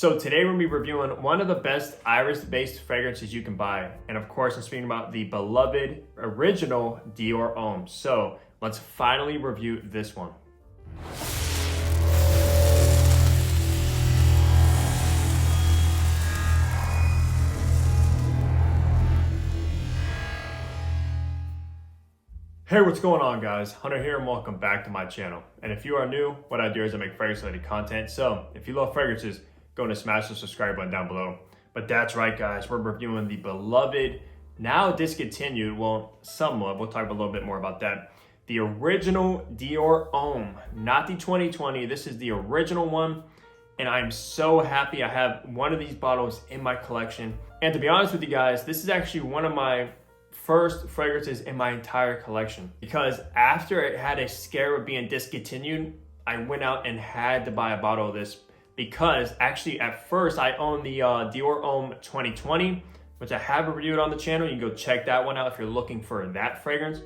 So today we're going to be reviewing one of the best iris-based fragrances you can buy. And of course, I'm speaking about the beloved original Dior Homme. So let's finally review this one. Hey, what's going on, guys? Hunter here and welcome back to my channel. And if you are new, what I do is I make fragrance related content. So if you love fragrances, go and smash the subscribe button down below. But that's right, guys, we're reviewing the beloved, now discontinued, well, somewhat, we'll talk a little bit more about that. The original Dior Homme, not the 2020, this is the original one. And I'm so happy I have one of these bottles in my collection. And to be honest with you guys, this is actually one of my first fragrances in my entire collection. Because after it had a scare of being discontinued, I went out and had to buy a bottle of this. Because actually at first I owned the Dior Homme 2020, which I have reviewed on the channel. You can go check that one out if you're looking for that fragrance.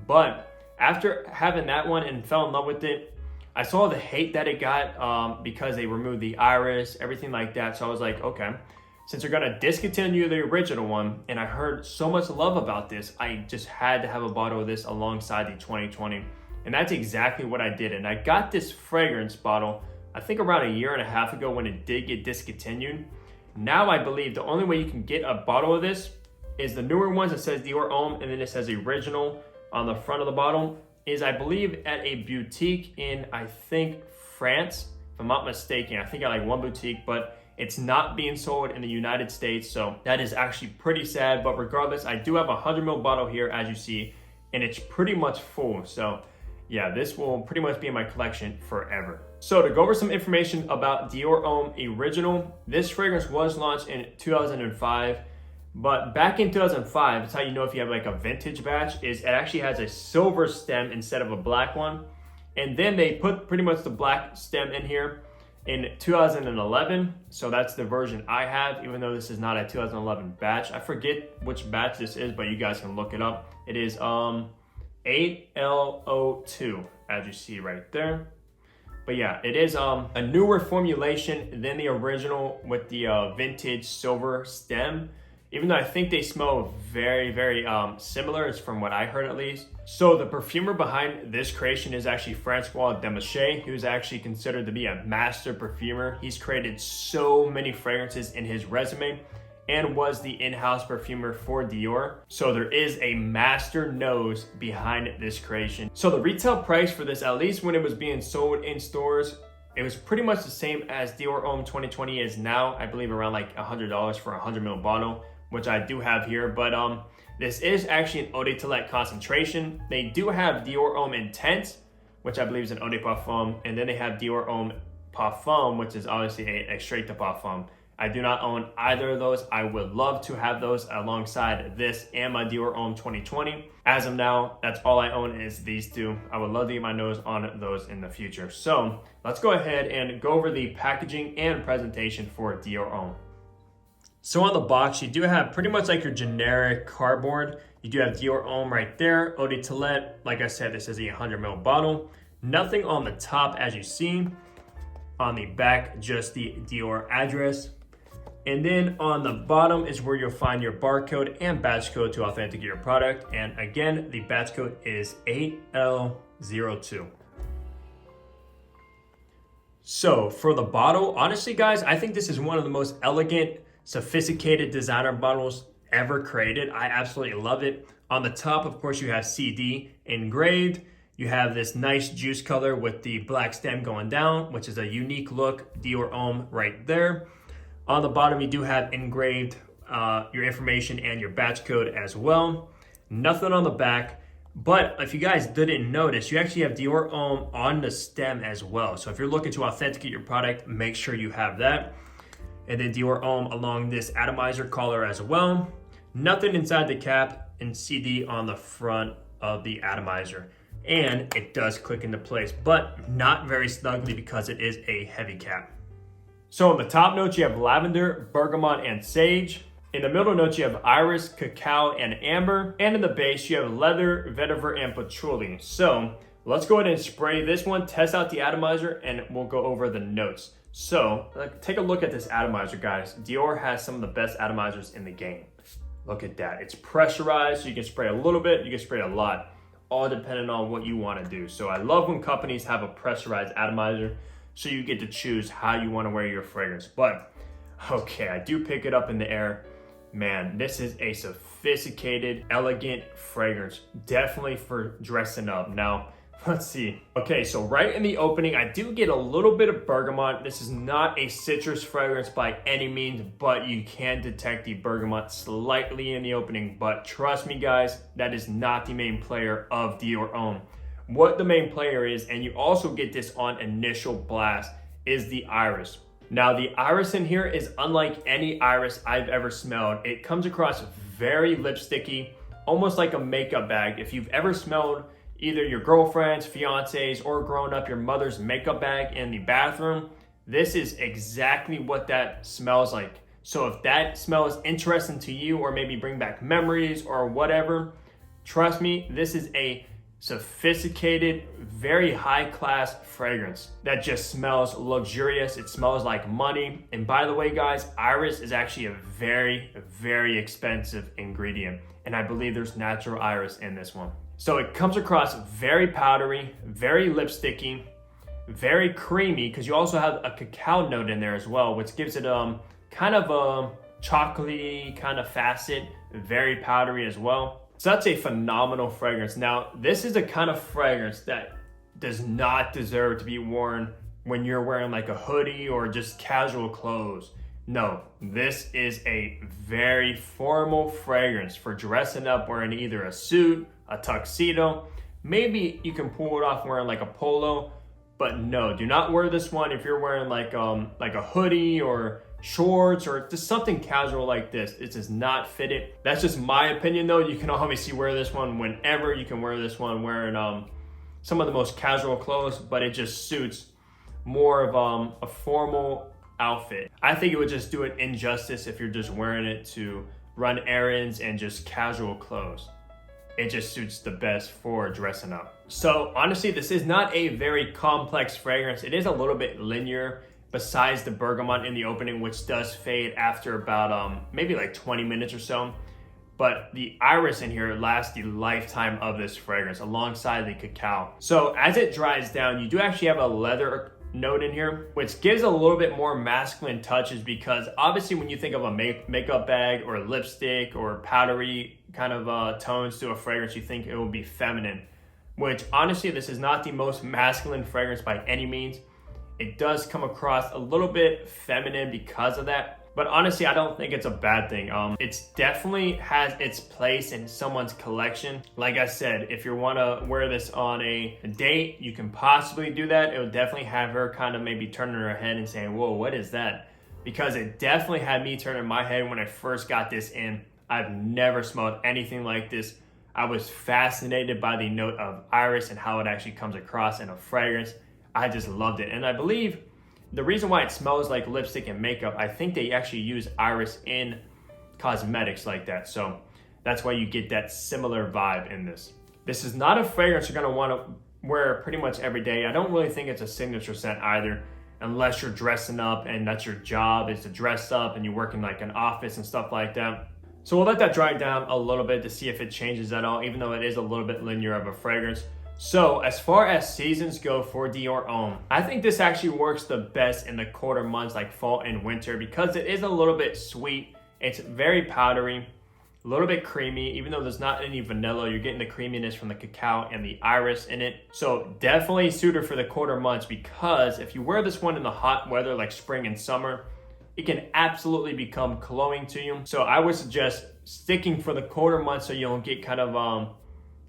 But after having that one and fell in love with it, I saw the hate that it got because they removed the iris, everything like that. So I was like, okay, since they're gonna discontinue the original one, and I heard so much love about this, I just had to have a bottle of this alongside the 2020. And that's exactly what I did. And I got this fragrance bottle I think around a year and a half ago when it did get discontinued. Now I believe the only way you can get a bottle of this is the newer ones that says Dior Homme and then it says original on the front of the bottle is I believe at a boutique in I think France, if I'm not mistaken. I think at like one boutique, but it's not being sold in the United States. So that is actually pretty sad, but regardless, I do have a 100ml bottle here as you see, and it's pretty much full. So yeah, this will pretty much be in my collection forever. So to go over some information about Dior Homme Original, this fragrance was launched in 2005, but back in 2005, that's how you know if you have like a vintage batch, is it actually has a silver stem instead of a black one. And then they put pretty much the black stem in here in 2011. So that's the version I have, even though this is not a 2011 batch. I forget which batch this is, but you guys can look it up. It is 8L02, as you see right there. But yeah, it is a newer formulation than the original with the vintage silver stem. Even though I think they smell very, very similar, it's from what I heard at least. So the perfumer behind this creation is actually Francois Demachet, who's actually considered to be a master perfumer. He's created so many fragrances in his resume and was the in-house perfumer for Dior. So there is a master nose behind this creation. So the retail price for this, at least when it was being sold in stores, it was pretty much the same as Dior Homme 2020 is now. I believe around like $100 for a 100ml bottle, which I do have here. But this is actually an eau de toilette concentration. They do have Dior Homme Intense, which I believe is an eau de parfum. And then they have Dior Homme Parfum, which is obviously a straight to parfum. I do not own either of those. I would love to have those alongside this and my Dior Homme 2020. As of now, that's all I own is these two. I would love to get my nose on those in the future. So let's go ahead and go over the packaging and presentation for Dior Homme. So on the box, you do have pretty much like your generic cardboard. You do have Dior Homme right there, eau de toilette. Like I said, this is a 100ml bottle. Nothing on the top as you see. On the back, just the Dior address. And then on the bottom is where you'll find your barcode and batch code to authenticate your product. And again, the batch code is 8L02. So for the bottle, honestly guys, I think this is one of the most elegant, sophisticated designer bottles ever created. I absolutely love it. On the top, of course, you have CD engraved. You have this nice juice color with the black stem going down, which is a unique look, Dior Homme right there. On the bottom, you do have engraved your information and your batch code as well. Nothing on the back, but if you guys didn't notice, you actually have Dior Homme on the stem as well. So if you're looking to authenticate your product, make sure you have that. And then Dior Homme along this atomizer collar as well. Nothing inside the cap and CD on the front of the atomizer. And it does click into place, but not very snugly because it is a heavy cap. So in the top notes, you have lavender, bergamot, and sage. In the middle notes, you have iris, cacao, and amber. And in the base, you have leather, vetiver, and patchouli. So let's go ahead and spray this one, test out the atomizer, and we'll go over the notes. So take a look at this atomizer, guys. Dior has some of the best atomizers in the game. Look at that. It's pressurized, so you can spray a little bit, you can spray a lot, all depending on what you want to do. So I love when companies have a pressurized atomizer, so you get to choose how you want to wear your fragrance. But okay, I do pick it up in the air. Man, this is a sophisticated, elegant fragrance, definitely for dressing up. Now, let's see. Okay, so right in the opening, I do get a little bit of bergamot. This is not a citrus fragrance by any means, but you can detect the bergamot slightly in the opening. But trust me, guys, that is not the main player of Dior Homme. What the main player is, and you also get this on initial blast, is the iris. Now, the iris in here is unlike any iris I've ever smelled. It comes across very lipsticky, almost like a makeup bag. If you've ever smelled either your girlfriend's, fiance's, or grown up your mother's makeup bag in the bathroom, this is exactly what that smells like. So if that smell is interesting to you, or maybe bring back memories or whatever, trust me, this is a sophisticated, very high class fragrance that just smells luxurious. It smells like money. And by the way, guys, iris is actually a very, very expensive ingredient. And I believe there's natural iris in this one. So it comes across very powdery, very lipsticky, very creamy, because you also have a cacao note in there as well, which gives it kind of a chocolatey kind of facet, very powdery as well. Such a phenomenal fragrance. Now, this is the kind of fragrance that does not deserve to be worn when you're wearing like a hoodie or just casual clothes. No, this is a very formal fragrance for dressing up, wearing either a suit, a tuxedo. Maybe you can pull it off wearing like a polo, but no, do not wear this one if you're wearing like a hoodie or shorts or just something casual like this. It does not fit it. That's just my opinion though. You can obviously wear this one whenever. You can wear this one wearing some of the most casual clothes, but it just suits more of a formal outfit. I think it would just do it injustice if you're just wearing it to run errands and just casual clothes. It just suits the best for dressing up. So honestly, this is not a very complex fragrance. It is a little bit linear, besides the bergamot in the opening, which does fade after about maybe like 20 minutes or so. But the iris in here lasts the lifetime of this fragrance alongside the cacao. So as it dries down, you do actually have a leather note in here, which gives a little bit more masculine touches, because obviously when you think of a makeup bag or lipstick or powdery kind of tones to a fragrance, you think it will be feminine, which honestly, this is not the most masculine fragrance by any means. It does come across a little bit feminine because of that, but honestly, I don't think it's a bad thing. It definitely has its place in someone's collection. Like I said, if you want to wear this on a date, you can possibly do that. It would definitely have her kind of maybe turning her head and saying, whoa, what is that? Because it definitely had me turning my head when I first got this in. I've never smelled anything like this. I was fascinated by the note of iris and how it actually comes across in a fragrance. I just loved it. And I believe the reason why it smells like lipstick and makeup, I think they actually use iris in cosmetics like that. So that's why you get that similar vibe in this. This is not a fragrance you're gonna wanna wear pretty much every day. I don't really think it's a signature scent either, unless you're dressing up and that's your job is to dress up and you work in like an office and stuff like that. So we'll let that dry down a little bit to see if it changes at all, even though it is a little bit linear of a fragrance. So as far as seasons go for Dior Homme, I think this actually works the best in the colder months like fall and winter, because it is a little bit sweet. It's very powdery, a little bit creamy. Even though there's not any vanilla, you're getting the creaminess from the cacao and the iris in it. So definitely suited for the colder months, because if you wear this one in the hot weather like spring and summer, it can absolutely become cloying to you. So I would suggest sticking for the colder months so you don't get kind of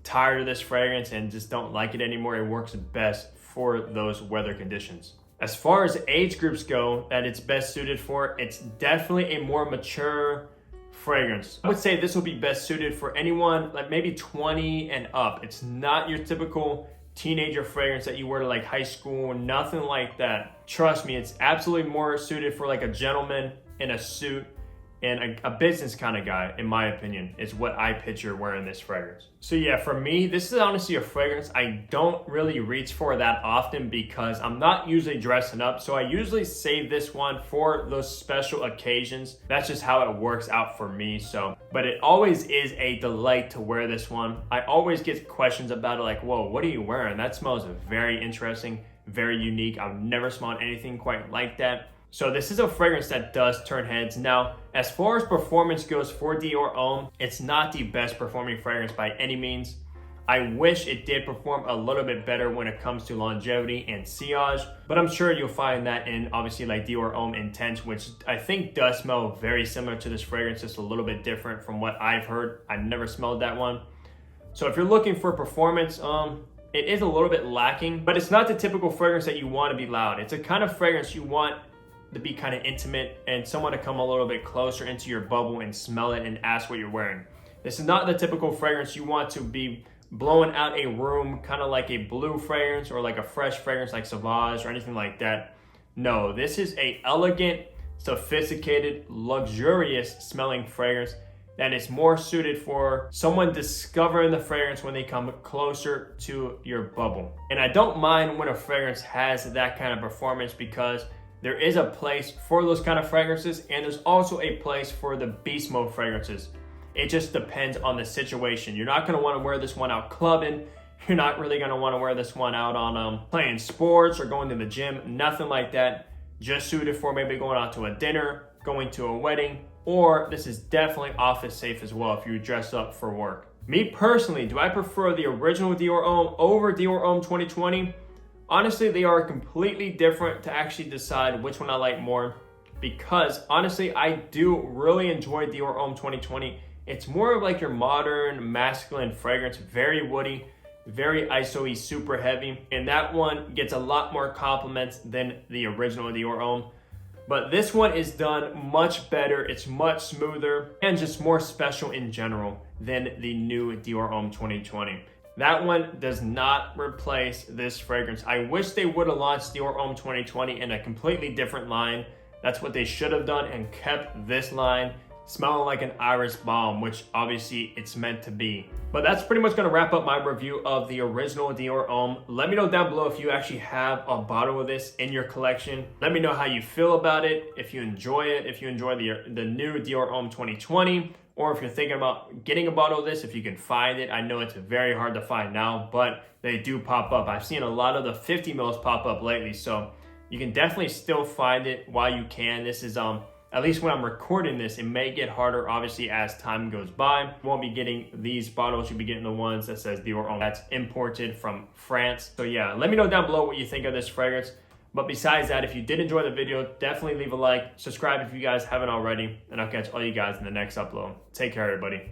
tired of this fragrance and just don't like it anymore. It works best for those weather conditions. As far as age groups go that it's best suited for, it's definitely a more mature fragrance. I would say this will be best suited for anyone like maybe 20 and up. It's not your typical teenager fragrance that you wear to like high school, nothing like that. Trust me, it's absolutely more suited for like a gentleman in a suit and a business kind of guy, in my opinion, is what I picture wearing this fragrance. So yeah, for me, this is honestly a fragrance I don't really reach for that often because I'm not usually dressing up. So I usually save this one for those special occasions. That's just how it works out for me. So, but it always is a delight to wear this one. I always get questions about it like, whoa, what are you wearing? That smells very interesting, very unique. I've never smelled anything quite like that. So this is a fragrance that does turn heads. Now, as far as performance goes for Dior Homme, it's not the best performing fragrance by any means. I wish it did perform a little bit better when it comes to longevity and sillage, but I'm sure you'll find that in obviously like Dior Homme Intense, which I think does smell very similar to this fragrance, just a little bit different from what I've heard. I've never smelled that one. So if you're looking for performance, it is a little bit lacking, but it's not the typical fragrance that you want to be loud. It's a kind of fragrance you want to be kind of intimate and someone to come a little bit closer into your bubble and smell it and ask what you're wearing. This is not the typical fragrance you want to be blowing out a room, kind of like a blue fragrance or like a fresh fragrance like Sauvage or anything like that. No, this is a elegant, sophisticated, luxurious smelling fragrance that is more suited for someone discovering the fragrance when they come closer to your bubble. And I don't mind when a fragrance has that kind of performance because there is a place for those kind of fragrances, and there's also a place for the beast mode fragrances. It just depends on the situation. You're not gonna wanna wear this one out clubbing. You're not really gonna wanna wear this one out on playing sports or going to the gym, nothing like that. Just suited for maybe going out to a dinner, going to a wedding, or this is definitely office safe as well if you dress up for work. Me personally, do I prefer the original Dior Homme over Dior Homme 2020? Honestly, they are completely different to actually decide which one I like more because honestly, I do really enjoy Dior Homme 2020. It's more of like your modern masculine fragrance, very woody, very ISO-y, super heavy. And that one gets a lot more compliments than the original Dior Homme. But this one is done much better. It's much smoother and just more special in general than the new Dior Homme 2020. That one does not replace this fragrance. I wish they would have launched Dior Homme 2020 in a completely different line. That's what they should have done and kept this line smelling like an iris balm, which obviously it's meant to be. But that's pretty much gonna wrap up my review of the original Dior Homme. Let me know down below if you actually have a bottle of this in your collection. Let me know how you feel about it, if you enjoy it, if you enjoy the new Dior Homme 2020, or if you're thinking about getting a bottle of this, if you can find it. I know it's very hard to find now, but they do pop up. I've seen a lot of the 50 mils pop up lately, so you can definitely still find it while you can. This is, at least when I'm recording this, it may get harder, obviously, as time goes by. You won't be getting these bottles. You'll be getting the ones that says Dior Homme. That's imported from France. So yeah, let me know down below what you think of this fragrance. But besides that, if you did enjoy the video, definitely leave a like, subscribe if you guys haven't already, and I'll catch all you guys in the next upload. Take care, everybody.